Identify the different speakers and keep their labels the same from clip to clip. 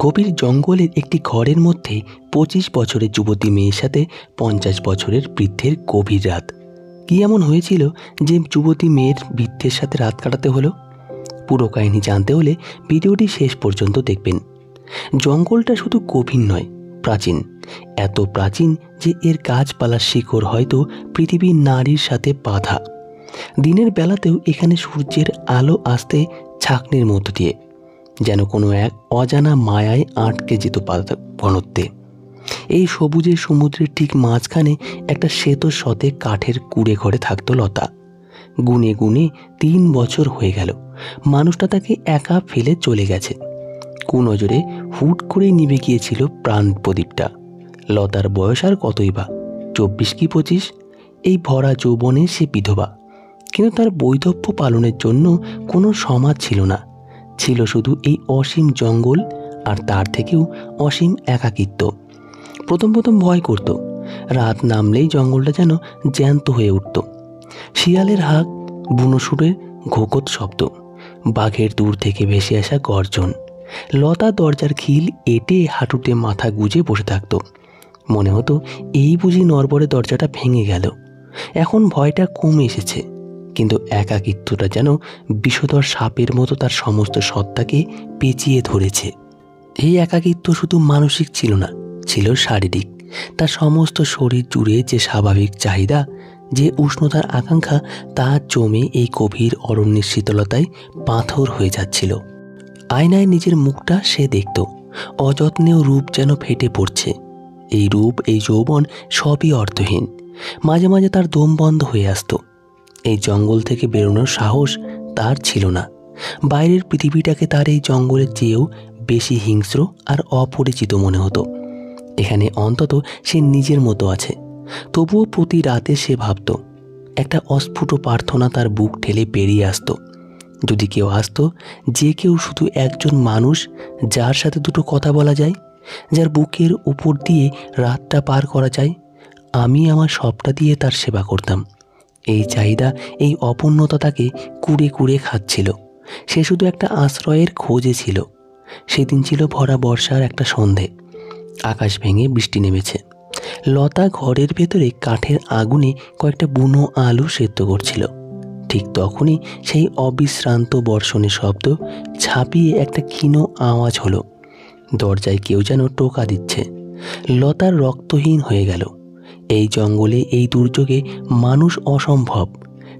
Speaker 1: গভীর জঙ্গলের একটি ঘরের মধ্যে ২৫ বছরের যুবতী মেয়ের সাথে ৫০ বছরের বৃদ্ধের গভীর রাত। কি এমন হয়েছিল যে যুবতী মেয়ের বৃদ্ধের সাথে রাত কাটাতে হলো? পুরো কাহিনী জানতে হলে ভিডিওটি শেষ পর্যন্ত দেখবেন। জঙ্গলটা শুধু গভীর নয়, প্রাচীন। এত প্রাচীন যে এর গাছপালার শিকড় হয়তো পৃথিবীর নারীর সাথে বাঁধা। দিনের বেলাতেও এখানে সূর্যের আলো আসতে ছাঁকনির মধ্য দিয়ে, যেন কোনো এক অজানা মায়ায় আটকে যেত ঘনত্বে। এই সবুজের সমুদ্রের ঠিক মাঝখানে একটা শ্বেত শতে কাঠের কুঁড়ে ঘরে থাকতো লতা। গুনে গুনে ৩ বছর হয়ে গেল মানুষটা তাকে একা ফেলে চলে গেছে। কুনজরে হুট করেই নিভে গিয়েছিল প্রাণ প্রদীপটা। লতার বয়স আর কতই বা, ২৪ কি ২৫। এই ভরা যৌবনে সে বিধবা, কিন্তু তার বৈধব্য পালনের জন্য কোনো সমাজ ছিল না। ছিল শুধু এই অসীম জঙ্গল, আর তার থেকেও অসীম একাকিত্ব। প্রথম ভয় করত। রাত নামলেই জঙ্গলটা যেন জ্যান্ত হয়ে উঠত। শিয়ালের হাঁক, বুনো সুরের ঘোকত শব্দ, বাঘের দূর থেকে ভেসে আসা গর্জন। লতা দরজার খিল এঁটে হাঁটুতে মাথা গুজে বসে থাকত। মনে হতো এই বুঝি নড়বড়ে দরজাটা ভেঙে গেল। এখন ভয়টা কমে এসেছে, কিন্তু একাকিত্বটা যেন বিষধর সাপের মতো তার সমস্ত সত্তাকে পেঁচিয়ে ধরেছে। এই একাকিত্ব শুধু মানসিক ছিল না, ছিল শারীরিক। তার সমস্ত শরীর জুড়ে যে স্বাভাবিক চাহিদা, যে উষ্ণতার আকাঙ্ক্ষা, তা জমে এই গভীর অরণ্যের শীতলতায় পাথর হয়ে যাচ্ছিল। আয়নায় নিজের মুখটা সে দেখত। অযত্নেও রূপ যেন ফেটে পড়ছে। এই রূপ, এই যৌবন সবই অর্থহীন। মাঝে মাঝে তার দম বন্ধ হয়ে আসতো। এই জঙ্গল থেকে বেরোনোর সাহস তার ছিল না। বাইরের পৃথিবীটাকে তার এই জঙ্গলের চেয়েও বেশি হিংস্র আর অপরিচিত মনে হতো। এখানে অন্তত সে নিজের মতো আছে। তবুও প্রতি রাতে সে ভাবত, একটা অস্ফুট প্রার্থনা তার বুক ঠেলে বেরিয়ে আসতো। যদি কেউ আসতো, যে কেউ, শুধু একজন মানুষ, যার সাথে দুটো কথা বলা যায়, যার বুকের উপর দিয়ে রাতটা পার করা যায়, আমি আমার সবটা দিয়ে তার সেবা করতাম। এই চাহিদা, এই অপূর্ণতা তাকে কুড়ে কুড়ে খাচ্ছিল। সে শুধু একটা আশ্রয়ের খোঁজে ছিল। সেদিন ছিল ভরা বর্ষার একটা সন্ধে। আকাশ ভেঙে বৃষ্টি নেমেছে। লতা ঘরের ভেতরে কাঠের আগুনে কয়েকটা বুনো আলু সেদ্ধ করছিল। ঠিক তখনই সেই অবিশ্রান্ত বর্ষণের শব্দ ছাপিয়ে একটা ক্ষীণ আওয়াজ হলো। দরজায় কেউ যেন টোকা দিচ্ছে। লতার রক্তহীন হয়ে গেল। এই জঙ্গলে, এই দুর্যোগে মানুষ অসম্ভব।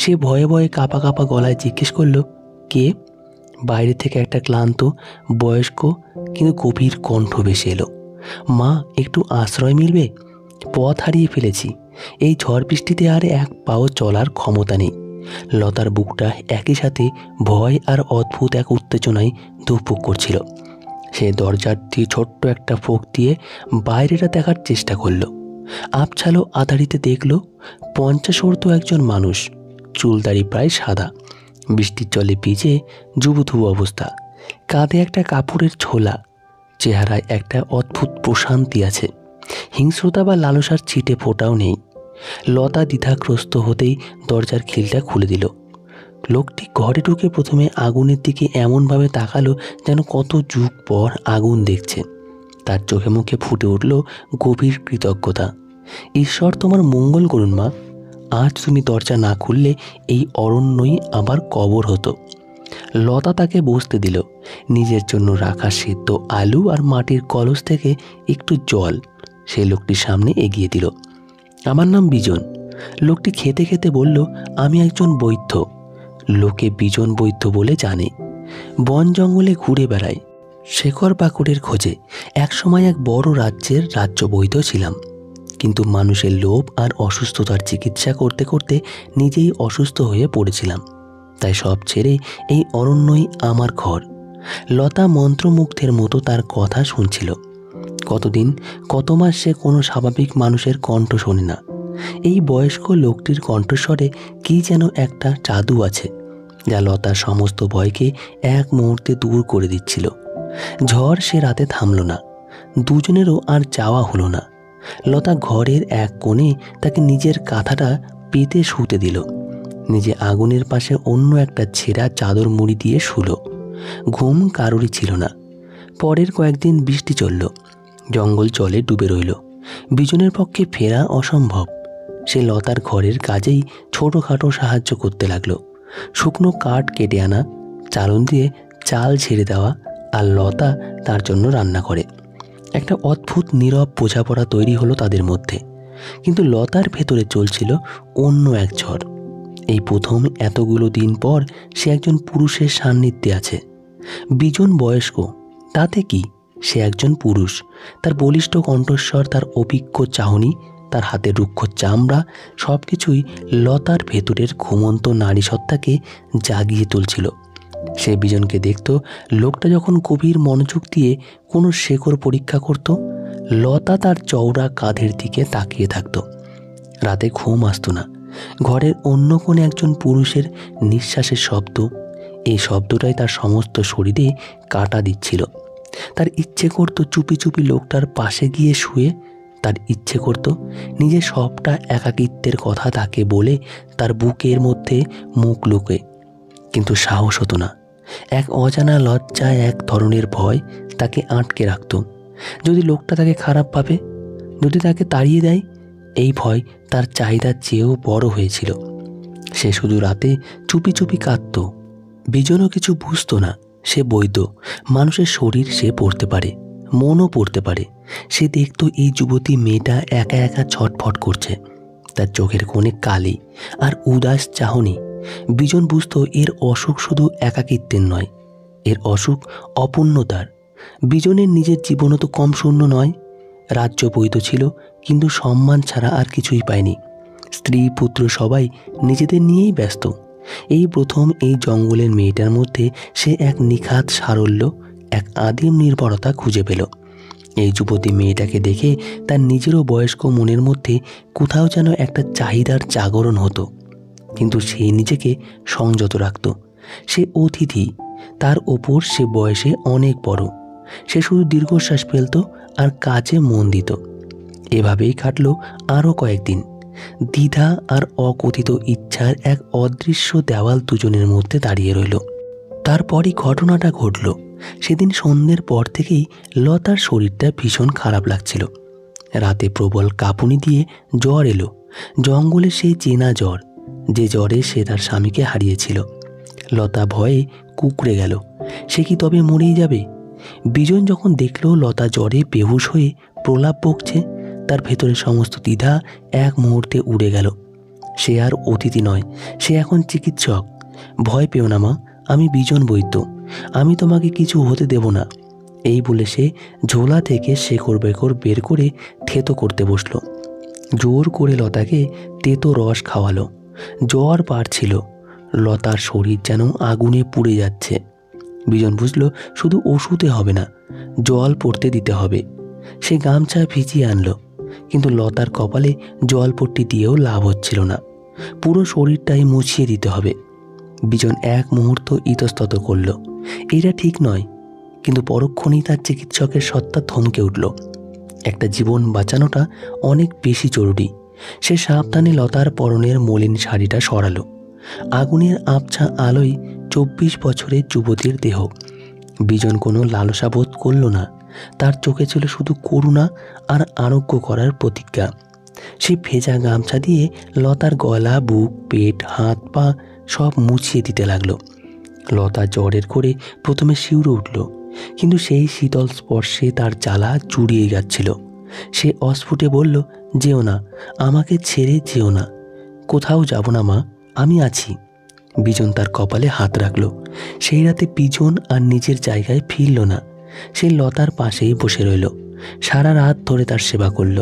Speaker 1: সে ভয়ে ভয়ে কাঁপা কাঁপা গলায় জিজ্ঞেস করল, কে? বাইরে থেকে একটা ক্লান্ত, বয়স্ক কিন্তু গভীর কণ্ঠ ভেসে এলো। মা, একটু আশ্রয় মিলবে? পথ হারিয়ে ফেলেছি। এই ঝড় বৃষ্টিতে আর এক পাও চলার ক্ষমতা নেই। লতার বুকটা একই সাথে ভয় আর অদ্ভুত এক উত্তেজনায় ধুকপুক করছিল। সে দরজার দিয়ে ছোট্ট একটা ফাঁক দিয়ে বাইরেটা দেখার চেষ্টা করল। আবছালো আধারিতে দেখল ৫০ ঊর্ধ্ব একজন মানুষ, চুলদাড়ি প্রায় সাদা, বৃষ্টির জলে ভিজে জুবুথুবু অবস্থা। কাঁধে একটা কাপড়ের ঝোলা। চেহারায় একটা অদ্ভুত প্রশান্তি আছে। হিংস্রতা বা লালসার ছিটে ফোটাও নেই। লতা দ্বিধাগ্রস্ত হতেই দরজার খিলটা খুলে দিল। লোকটি ঘরে ঢুকে প্রথমে আগুনের দিকে এমনভাবে তাকালো যেন কত যুগ পর আগুন দেখছে। তার চোখে মুখে ফুটে উঠল গভীর কৃতজ্ঞতা। ঈশ্বর তোমার মঙ্গল করুন মা। আজ তুমি দরজা না খুললে এই অরণ্যই আবার কবর হতো। লতা তাকে বসতে দিল। নিজের জন্য রাখা সেদ্ধ আলু আর মাটির কলস থেকে একটু জল সে লোকটির সামনে এগিয়ে দিল। আমার নাম বিজন। লোকটি খেতে খেতে বলল, আমি একজন বৈদ্য। লোকে বিজন বৈদ্য বলে জানে। বন জঙ্গলে ঘুরে বেড়ায়, শেকড় বাকড়ের খোঁজে। একসময় এক বড় রাজ্যের রাজ্য বৈদ্য ছিলাম, কিন্তু মানুষের লোভ আর অসুস্থতার চিকিৎসা করতে করতে নিজেই অসুস্থ হয়ে পড়েছিলাম। তাই সব ছেড়ে এই অরণ্যই আমার ঘর। লতা মন্ত্রমুগ্ধের মতো তার কথা শুনছিল। কতদিন, কত মাস সে কোনো স্বাভাবিক মানুষের কণ্ঠ শোনে না। এই বয়স্ক লোকটির কণ্ঠস্বরে কি যেন একটা জাদু আছে, যা লতার সমস্ত ভয়কে এক মুহূর্তে দূর করে দিচ্ছিল। ঝড় সে রাতে থামল না। দুজনেরও আর যাওয়া হলো না। লতা ঘরের এক কোণে তাকে নিজের কাঁথাটা পেতে শুতে দিল। নিজে আগুনের পাশে অন্য একটা ছেঁড়া চাদর মুড়ি দিয়ে শুলো। ঘুম কারোরই ছিল না। পরের কয়েকদিন বৃষ্টি চলল, জঙ্গল জলে ডুবে রইল। বিজনের পক্ষে ফেরা অসম্ভব। সে লতার ঘরের কাজেই ছোটোখাটো সাহায্য করতে লাগলো। শুকনো কাঠ কেটে আনা, চালন দিয়ে চাল ঝেড়ে দেওয়া, আর লতা তার জন্য রান্না করে। একটা অদ্ভুত নীরব বোঝাপড়া তৈরি হলো তাদের মধ্যে। কিন্তু লতার ভেতরে চলছিল অন্য এক ঝড়। এই প্রথম এতগুলো দিন পর সে একজন পুরুষের সান্নিধ্যে আছে। বিজন বয়স্ক, তাতে কি, সে একজন পুরুষ। তার বলিষ্ঠ কণ্ঠস্বর, তার অভিজ্ঞ চাহনি, তার হাতের রুক্ষ চামড়া, সব কিছুই লতার ভেতরের ঘুমন্ত নারী সত্তাকে জাগিয়ে তুলছিল। সে বিজনকে দেখত। লোকটা যখন গভীর মনোযোগ দিয়ে কোনো শেকড় পরীক্ষা করত, লতা তার চওড়া কাঁধের দিকে তাকিয়ে থাকত। রাতে ঘুম আসতো না। ঘরের অন্য কোণে একজন পুরুষের নিঃশ্বাসের শব্দ, এই শব্দটাই তার সমস্ত শরীরে কাঁটা দিচ্ছিল। তার ইচ্ছে করত চুপি চুপি লোকটার পাশে গিয়ে শুয়ে, তার ইচ্ছে করত নিজের সবটা একাকিত্বের কথা তাকে বলে তার বুকের মধ্যে মুখ লুকে, কিন্তু সাহস হতো না। এক অজানা লজ্জা, এক ধরনের ভয় তাকে আটকে রাখত। যদি লোকটা তাকে খারাপ ভাবে, যদি তাকে তাড়িয়ে দেয়, এই ভয় তার চাহিদার চেয়েও বড় হয়েছিল। সে শুধু রাতে চুপি চুপি কাঁদত। বিজনও কিছু বুঝতো না। সে বৈদ্য, মানুষের শরীর সে পড়তে পারে, মনও পড়তে পারে। সে দেখত এই যুবতী মেয়েটা একা একা ছটফট করছে, তার চোখের কোণে কালি আর উদাস চাহনি। বিজন বুঝতো এর অসুখ শুধু একাকিত্বের নয়, এর অসুখ অপূর্ণতার। বিজনের নিজের জীবনও তো কম শূন্য নয়। রাজ্য বৈধ ছিল, কিন্তু সম্মান ছাড়া আর কিছুই পায়নি। স্ত্রী পুত্র সবাই নিজেদের নিয়েই ব্যস্ত। এই প্রথম এই জঙ্গলের মেয়েটার মধ্যে সে এক নিখাত সারল্য, এক আদিম নির্ভরতা খুঁজে পেল। এই যুবতী মেয়েটাকে দেখে তার নিজেরও বয়স্ক মনের মধ্যে কোথাও যেন একটা চাহিদার জাগরণ হতো। কিন্তু সে নিজেকে সংযত রাখত। সে অতিথি, তার ওপর সে বয়সে অনেক বড়। সে শুধু দীর্ঘশ্বাস ফেলত আর কাজে মন দিত। এভাবেই কাটল আরও কয়েকদিন। দ্বিধা আর অকথিত ইচ্ছার এক অদৃশ্য দেওয়াল দুজনের মধ্যে দাঁড়িয়ে রইল। তারপরই ঘটনাটা ঘটল। সেদিন সন্ধ্যের পর থেকেই লতার শরীরটা ভীষণ খারাপ লাগছিল। রাতে প্রবল কাঁপুনি দিয়ে জ্বর এলো। জঙ্গলে সেই চেনা জ্বর, যে জ্বরে সে তার স্বামীকে হারিয়েছিল। লতা ভয়ে কুঁকড়ে গেল। সে কি তবে মরেই যাবে? বিজন যখন দেখল লতা জ্বরে বেহুশ হয়ে প্রলাপ বকছে, তার ভেতরে সমস্ত দ্বিধা এক মুহূর্তে উড়ে গেল। সে আর অতিথি নয়, সে এখন চিকিৎসক। ভয় পেও না মা, আমি বিজন বৈদ্য, আমি তোমাকে কিছু হতে দেব না। এই বলে সে ঝোলা থেকে শেকড় বেকড় বের করে থেতো করতে বসল। জোর করে লতাকে তেতো রস খাওয়ালো। জ্বর বাড়ছিল, লতার শরীর যেন আগুনে পুড়ে যাচ্ছে। বিজন বুঝল শুধু ওষুধে হবে না, জল পড়তে দিতে হবে। সে গামছা ভিজিয়ে আনলো, কিন্তু লতার কপালে জলপট্টি দিয়েও লাভ হচ্ছিল না। পুরো শরীরটাই মুছিয়ে দিতে হবে। বিজন এক মুহূর্ত ইতস্তত করল, এটা ঠিক নয়। কিন্তু পরক্ষণেই তার চিকিৎসকের সত্তা থমকে উঠল। একটা জীবন বাঁচানোটা অনেক বেশি জরুরি। সে সাবধানে লতার পরনের মলিন শাড়িটা সরালো। আগুনের আবছা আলোয় 24 বছরের যুবতীর দেহ। বিজন কোনো লালসা বোধ করল না। তার চোখে ছিল শুধু করুণা আর আরোগ্য করার প্রতিজ্ঞা। সে ভেজা গামছা দিয়ে লতার গলা, বুক, পেট, হাত পা সব মুছিয়ে দিতে লাগলো। লতা জ্বরের করে প্রথমে শিউরে উঠল, কিন্তু সেই শীতল স্পর্শে তার জ্বালা জুড়িয়ে যাচ্ছিল। সে অস্ফুটে বলল, যেও না, আমাকে ছেড়ে যেও না। কোথাও যাব না মা, আমি আছি। বিজন তার কপালে হাত রাখল। সেই রাতে বিজন আর নিজের জায়গায় ফিরল না। সে লতার পাশেই বসে রইল। সারা রাত ধরে তার সেবা করল।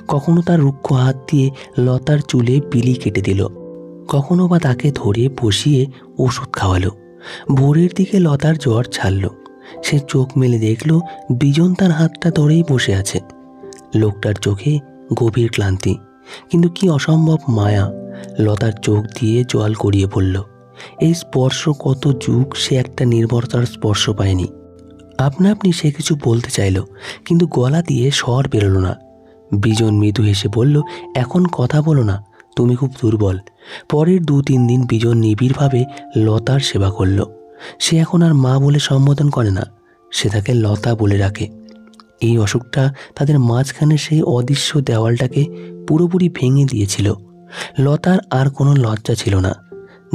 Speaker 1: কখনো তার রুক্ষ হাত দিয়ে লতার চুলে বিলি কেটে দিল, কখনো বা তাকে ধরে বসিয়ে ওষুধ খাওয়ালো। ভোরের দিকে লতার জ্বর ছাড়ল। সে চোখ মেলে দেখল বিজন তার হাতটা ধরেই বসে আছে। লোকটার চোখে গভীর ক্লান্তি, কিন্তু কি অসম্ভব মায়া। লতার চোখ দিয়ে জল গড়িয়ে পড়ল। এই স্পর্শ কত যুগ সে একটা নির্ভরতার স্পর্শ পায়নি। আপনা আপনি সে কিছু বলতে চাইল, কিন্তু গলা দিয়ে স্বর বেরোলো না। বিজন মৃদু হেসে বলল, এখন কথা বলো না, তুমি খুব দুর্বল। পরের 2-3 দিন বিজন নিবিড়ভাবে লতার সেবা করল। সে এখন আর মা বলে সম্বোধন করে না, সে তাকে লতা বলে রাখে। এই অসুখটা তাদের মাঝখানে সেই অদৃশ্য দেওয়ালটাকে পুরোপুরি ভেঙে দিয়েছিল। লতার আর কোনো লজ্জা ছিল না।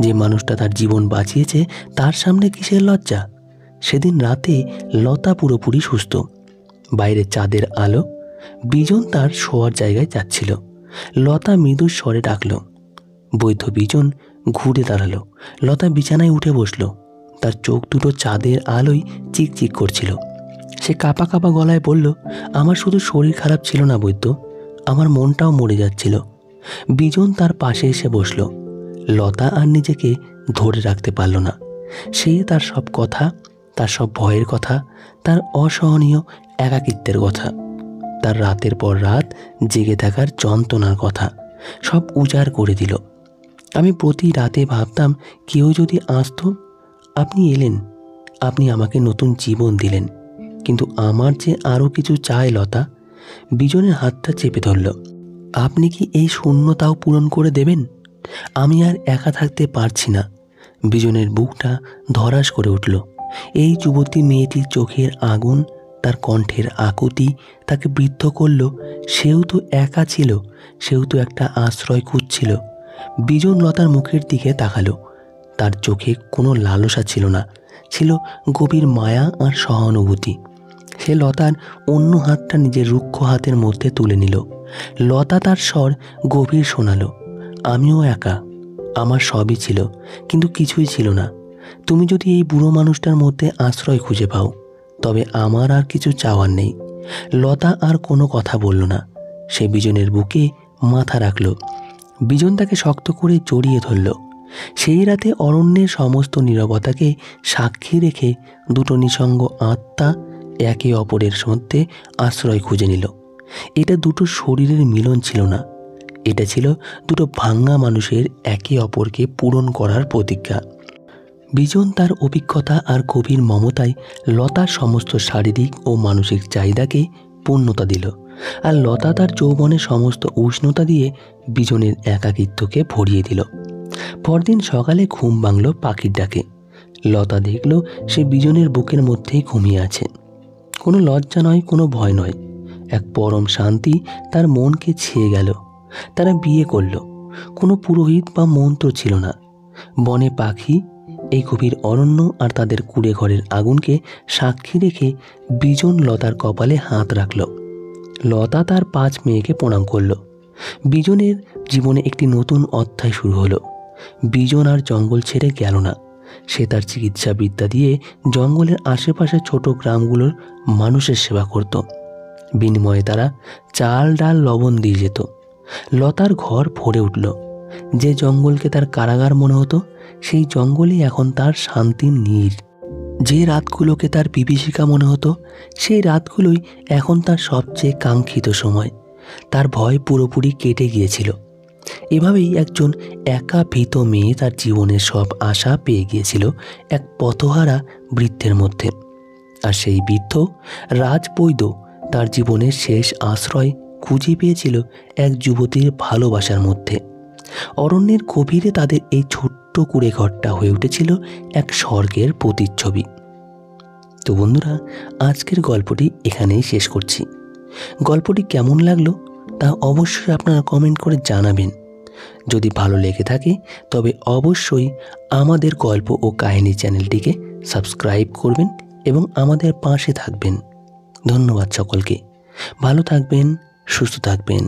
Speaker 1: যে মানুষটা তার জীবন বাঁচিয়েছে তার সামনে কিসের লজ্জা? সেদিন রাতে লতা পুরোপুরি সুস্থ। বাইরে চাঁদের আলো। বিজন তার শোয়ার জায়গায় যাচ্ছিল। লতা মৃদু স্বরে ডাকল। বৈধ বিজন ঘুরে দাঁড়ালো। লতা বিছানায় উঠে বসল। তার চোখ দুটো চাঁদের আলোয় চিকচিক করছিল। সে কাঁপা কাঁপা গলায় বলল, আমার শুধু শরীর খারাপ ছিল না বৈদ্য, আমার মনটাও মরে যাচ্ছিল। বিজন তার পাশে এসে বসল। লতা আর নিজেকে ধরে রাখতে পারল না। সে তার সব কথা, তার সব ভয়ের কথা, তার অসহনীয় একাকিত্বের কথা, তার রাতের পর রাত জেগে থাকার যন্ত্রণার কথা সব উজাড় করে দিল। আমি প্রতি রাতে ভাবতাম, কেউ যদি আসতো। আপনি এলেন, আপনি আমাকে নতুন জীবন দিলেন। কিন্তু আমার যে আরও কিছু চাই লতা। বিজনের হাতটা চেপে ধরল। আপনি কি এই শূন্যতাও পূরণ করে দেবেন? আমি আর একা থাকতে পারছি না। বিজনের বুকটা ধড়াস করে উঠল। এই যুবতী মেয়েটির চোখের আগুন, তার কণ্ঠের আকুতি তাকে বিদ্ধ করল। সেও তো একা ছিল, সেও তো একটা আশ্রয় খুঁজছিল। বিজন লতার মুখের দিকে তাকালো। তার চোখে কোনো লালসা ছিল না, ছিল গভীর মায়া আর সহানুভূতি। সে লতার অন্য হাতটা নিজের রুক্ষ হাতের মধ্যে তুলে নিল। লতা তার স্বর গভীর শোনালো, আমিও একা, আমার সবই ছিল কিন্তু কিছুই ছিল না। তুমি যদি এই বুড়ো মানুষটার মধ্যে আশ্রয় খুঁজে পাও, তবে আমার আর কিছু চাওয়ার নেই। লতা আর কোনো কথা বলল না। সে বিজনের বুকে মাথা রাখল। বিজন তাকে শক্ত করে জড়িয়ে ধরল। সেই রাতে অরণ্যের সমস্ত নীরবতাকে সাক্ষী রেখে দুটো নিঃসঙ্গ আত্মা একে অপরের মধ্যে আশ্রয় খুঁজে নিল। এটা দুটো শরীরের মিলন ছিল না, এটা ছিল দুটো ভাঙা মানুষের একে অপরকে পূরণ করার প্রতিজ্ঞা। বিজন তার অভিজ্ঞতা আর গভীর মমতায় লতার সমস্ত শারীরিক ও মানসিক চাহিদাকে পূর্ণতা দিল। আর লতা তার যৌবনের সমস্ত উষ্ণতা দিয়ে বিজনের একাকিত্বকে ভরিয়ে দিল। পরদিন সকালে ঘুম ভাঙল পাখির ডাকে। লতা দেখল সে বিজনের বুকের মধ্যেই ঘুমিয়ে আছে। কোনো লজ্জা নয়, কোনো ভয় নয়, এক পরম শান্তি তার মনকে ছেয়ে গেল। তারা বিয়ে করল। কোনো পুরোহিত বা মন্ত্র ছিল না। বনে পাখি, এই গভীর অরণ্য আর তাদের কুড়ে ঘরের আগুনকে সাক্ষী রেখে বিজন লতার কপালে হাত রাখল। লতা তার 5 মেয়েকে প্রণাম করল। বিজনের জীবনে একটি নতুন অধ্যায় শুরু হলো। বিজন আর জঙ্গল ছেড়ে গেল না। সে তার চিকিৎসা বিদ্যা দিয়ে জঙ্গলের আশেপাশে ছোট গ্রামগুলোর মানুষের সেবা করত। বিনিময়ে তারা চাল, ডাল, লবণ দিয়ে যেত। লতার ঘর ভরে উঠল। যে জঙ্গলকে তার কারাগার মনে হতো, সেই জঙ্গলে এখন তার শান্তির নীড়। যে রাতগুলোকে তার বিভীষিকা মনে হতো, সেই রাতগুলোই এখন তার সবচেয়ে কাঙ্ক্ষিত সময়। তার ভয় পুরোপুরি কেটে গিয়েছিল। এভাবেই একজন একা ভীত মেয়ে তার জীবনের সব আশা পেয়ে গিয়েছিল এক পথহারা বৃদ্ধের মধ্যে। আর সেই বৃদ্ধ রাজবৈদ্য তার জীবনের শেষ আশ্রয় খুঁজে পেয়েছিল এক যুবতীর ভালোবাসার মধ্যে। অরণ্যের গভীরে তাদের এই ছোট্ট কুঁড়ে ঘরটা হয়ে উঠেছিল এক স্বর্গের প্রতিচ্ছবি। তো বন্ধুরা, আজকের গল্পটি এখানেই শেষ করছি। গল্পটি কেমন লাগলো তা অবশ্যই আপনারা কমেন্ট করে জানাবেন। যদি ভালো লেগে থাকে তবে অবশ্যই আমাদের গল্প ও কাহিনী চ্যানেলটিকে সাবস্ক্রাইব করবেন এবং আমাদের পাশে থাকবেন। ধন্যবাদ সকলকে। ভালো থাকবেন, সুস্থ থাকবেন।